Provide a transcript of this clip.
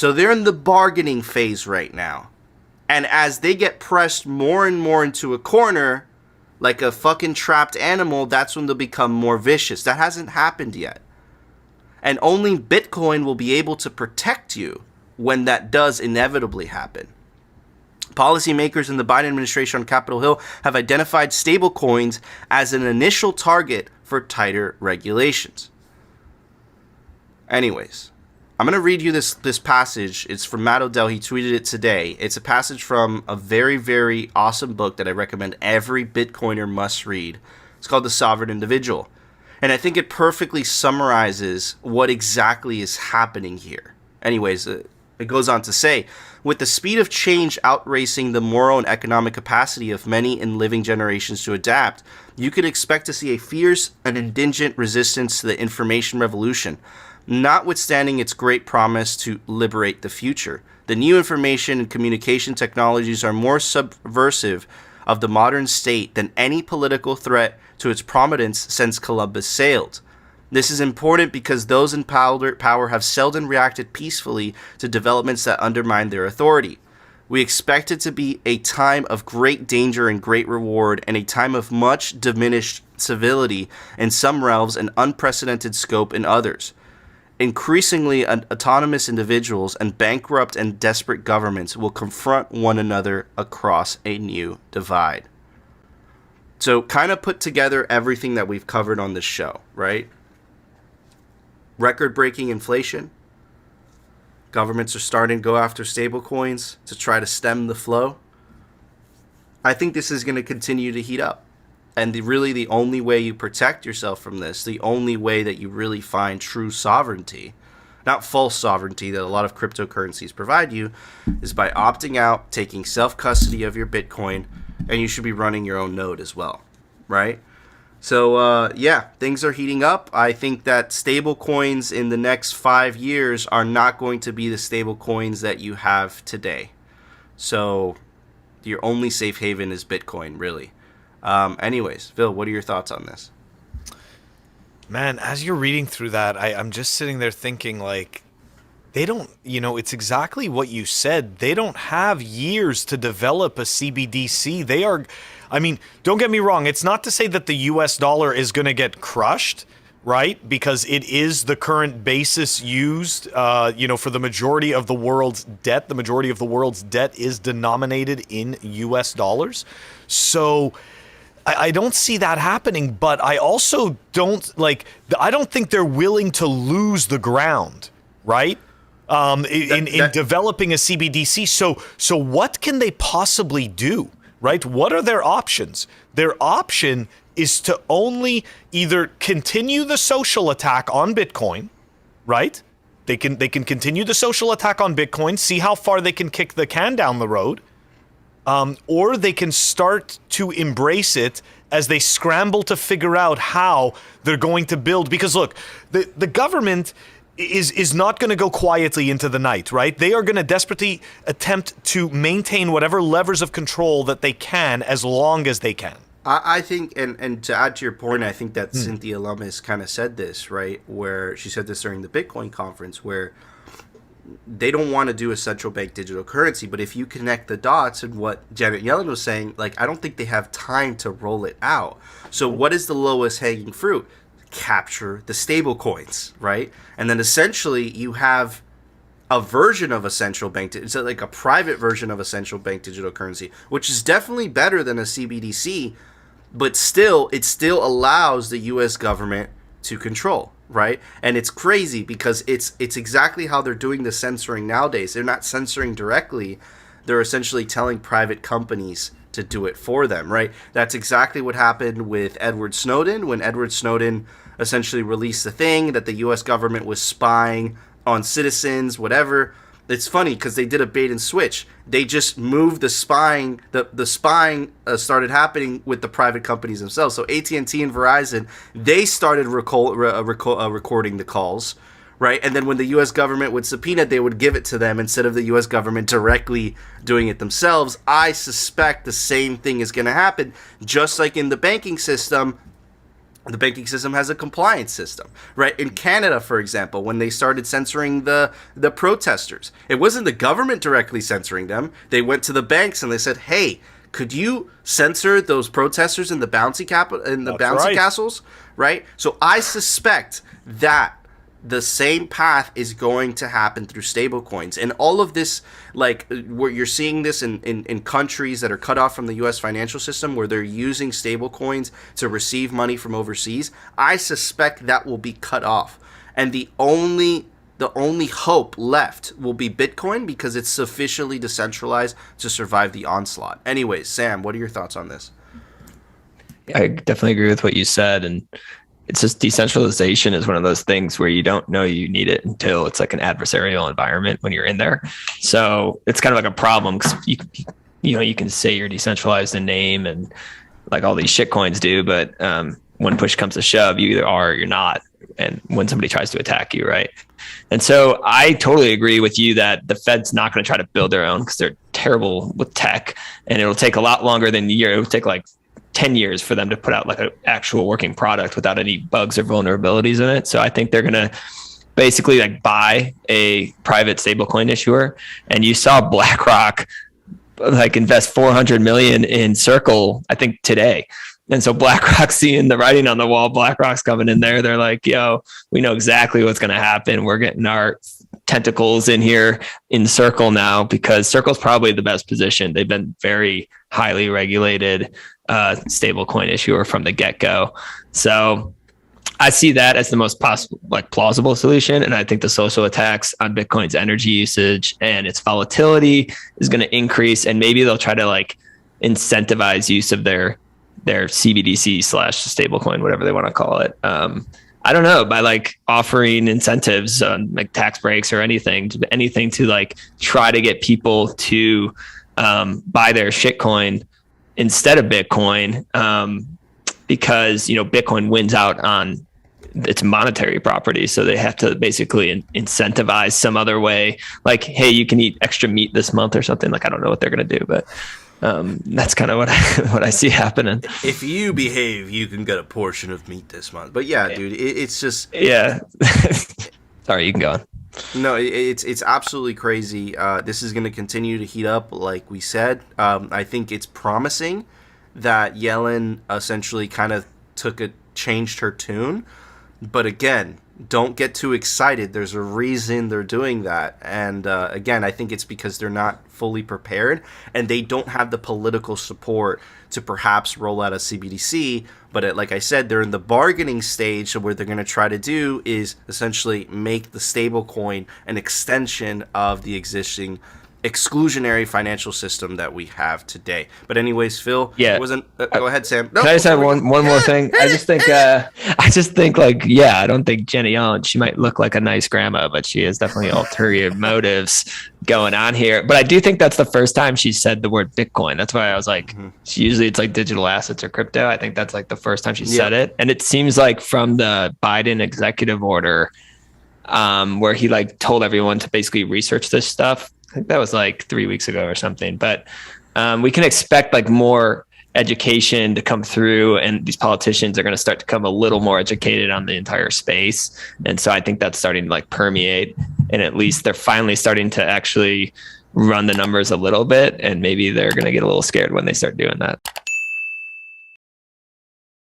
So they're in the bargaining phase right now. And as they get pressed more and more into a corner, like a fucking trapped animal, that's when they'll become more vicious. That hasn't happened yet. And only Bitcoin will be able to protect you when that does inevitably happen. Policymakers in the Biden administration on Capitol Hill have identified stablecoins as an initial target for tighter regulations. Anyways, I'm going to read you this passage. It's from Matt Odell. He tweeted it today. It's a passage from a very, very awesome book that I recommend every Bitcoiner must read. It's called The Sovereign Individual. And I think it perfectly summarizes what exactly is happening here. Anyways, it goes on to say, with the speed of change outracing the moral and economic capacity of many in living generations to adapt, you could expect to see a fierce and indigent resistance to the information revolution, notwithstanding its great promise to liberate the future. The new information and communication technologies are more subversive of the modern state than any political threat to its prominence since Columbus sailed. This is important because those in power have seldom reacted peacefully to developments that undermine their authority. We expect it to be a time of great danger and great reward, and a time of much diminished civility in some realms and unprecedented scope in others. Increasingly, autonomous individuals and bankrupt and desperate governments will confront one another across a new divide. So kind of put together everything that we've covered on this show, right? Record-breaking inflation. Governments are starting to go after stablecoins to try to stem the flow. I think this is going to continue to heat up. And really the only way you protect yourself from this, the only way that you really find true sovereignty, not false sovereignty that a lot of cryptocurrencies provide you, is by opting out, taking self-custody of your Bitcoin, and you should be running your own node as well, right? So, yeah, things are heating up. I think that stable coins in the next 5 years are not going to be the stable coins that you have today. So your only safe haven is Bitcoin, really. Anyways, Phil, what are your thoughts on this? Man, as you're reading through that, I'm just sitting there thinking, like, they don't, it's exactly what you said. They don't have years to develop a CBDC. Don't get me wrong. It's not to say that the US dollar is going to get crushed, right? Because it is the current basis used, for the majority of the world's debt. The majority of the world's debt is denominated in US dollars. So I don't see that happening, but I also I don't think they're willing to lose the ground, right? In developing a CBDC. So what can they possibly do, right? What are their options? Their option is to only either continue the social attack on Bitcoin, right? They can continue the social attack on Bitcoin, see how far they can kick the can down the road, or they can start to embrace it as they scramble to figure out how they're going to build. Because look, the government is not going to go quietly into the night, right? They are going to desperately attempt to maintain whatever levers of control that they can as long as they can. I think, and to add to your point, I think that Cynthia Lummis kind of said this, right? Where she said this during the Bitcoin conference, where they don't want to do a central bank digital currency, but if you connect the dots and what Janet Yellen was saying, like, I don't think they have time to roll it out. So what is the lowest hanging fruit? Capture the stable coins, right? And then essentially you have a version of a central bank, it's like a private version of a central bank digital currency, which is definitely better than a CBDC, but it still allows the US government to control, right? And it's crazy because it's exactly how they're doing the censoring nowadays. They're not censoring directly. They're essentially telling private companies to do it for them, right? That's exactly what happened with Edward Snowden, when Edward Snowden essentially released the thing that the US government was spying on citizens, whatever. It's funny because they did a bait and switch. They just moved the spying. The spying started happening with the private companies themselves. So AT&T and Verizon, they started recording the calls, right? And then when the U.S. government would subpoena, they would give it to them instead of the U.S. government directly doing it themselves. I suspect the same thing is going to happen, just like in the banking system. The banking system has a compliance system, right? In Canada, for example, when they started censoring the protesters, it wasn't the government directly censoring them. They went to the banks and they said, "Hey, could you censor those protesters in the bouncy castles?" Right? So I suspect that the same path is going to happen through stablecoins. And all of this, like, where you're seeing this in countries that are cut off from the U.S. financial system, where they're using stablecoins to receive money from overseas, I suspect that will be cut off. And the only hope left will be Bitcoin, because it's sufficiently decentralized to survive the onslaught. Anyways, Sam, what are your thoughts on this? I definitely agree with what you said. And it's just decentralization is one of those things where you don't know you need it until it's like an adversarial environment when you're in there. So it's kind of like a problem, because you can say you're decentralized in name and like all these shit coins do, but when push comes to shove, you either are or you're not. And when somebody tries to attack you, right? And so I totally agree with you that the Fed's not going to try to build their own, because they're terrible with tech, and it'll take a lot longer than a year. It'll take like 10 years for them to put out like an actual working product without any bugs or vulnerabilities in it. So I think they're going to basically like buy a private stablecoin issuer. And you saw BlackRock like invest 400 million in Circle, I think today. And so BlackRock's seeing the writing on the wall. BlackRock's coming in there. They're like, yo, we know exactly what's going to happen. We're getting our tentacles in here in Circle now, because Circle's probably the best position. They've been very highly regulated stablecoin issuer from the get-go. So I see that as the most possible, like plausible solution. And I think the social attacks on Bitcoin's energy usage and its volatility is going to increase. And maybe they'll try to like incentivize use of their CBDC / stablecoin, whatever they want to call it. I don't know, by like offering incentives on like tax breaks or anything to like try to get people to buy their shitcoin instead of Bitcoin, because, Bitcoin wins out on its monetary property. So they have to basically incentivize some other way, like, hey, you can eat extra meat this month or something. Like, I don't know what they're going to do, but that's kind of what I see happening. If you behave, you can get a portion of meat this month. But yeah, dude, it's just... Yeah. Sorry, you can go on. No, it's absolutely crazy. This is going to continue to heat up, like we said. I think it's promising that Yellen essentially kind of changed her tune. But again, don't get too excited. There's a reason they're doing that. And again, I think it's because they're not fully prepared, and they don't have the political support to perhaps roll out a CBDC. But like I said, they're in the bargaining stage. So what they're going to try to do is essentially make the stablecoin an extension of the existing exclusionary financial system that we have today. But anyways, Phil, yeah, it wasn't. Go ahead, Sam. No, can I just have one more thing? I just think like, I don't think Jenny Allen, she might look like a nice grandma, but she has definitely ulterior motives going on here. But I do think that's the first time she said the word Bitcoin. That's why I was like, usually it's like digital assets or crypto. I think that's like the first time she said it. And it seems like from the Biden executive order, where he like told everyone to basically research this stuff. I think that was like 3 weeks ago or something, but we can expect like more education to come through, and these politicians are going to start to become a little more educated on the entire space. And so I think that's starting to like permeate, and at least they're finally starting to actually run the numbers a little bit, and maybe they're going to get a little scared when they start doing that.